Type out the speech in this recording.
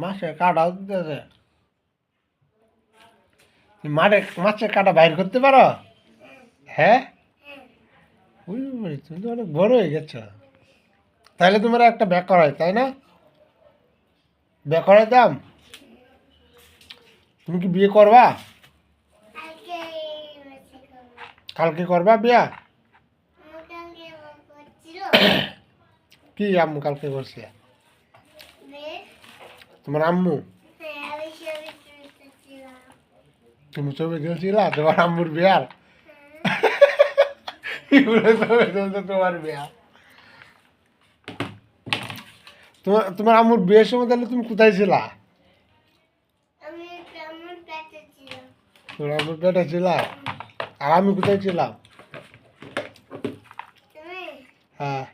মাছের কাটাও দিতেছে। মাঠে মাছের কাটা বাইর করতে পারো? হ্যাঁ, তুমি তো অনেক বড় হয়ে গেছো। তাহলে তোমার একটা ব্যাগ করাই, তাই না? ব্যাগ করাই দাম। তুমি কি বিয়ে করবা? কালকে করবা বিয়া? কি আম্মু কালকে করছে? তোমার আম্মু? তুমি ছবি তুলছিলা তোমার আম্মুর বিয়ার? তোমার বিয়া, তোমার আম্মুর বিয়ের সময় তাহলে তুমি কোথায় ছিলা? তোমার আম্মুর পেটে ছিলা? আর আমি কোথায় ছিলাম? হ্যাঁ।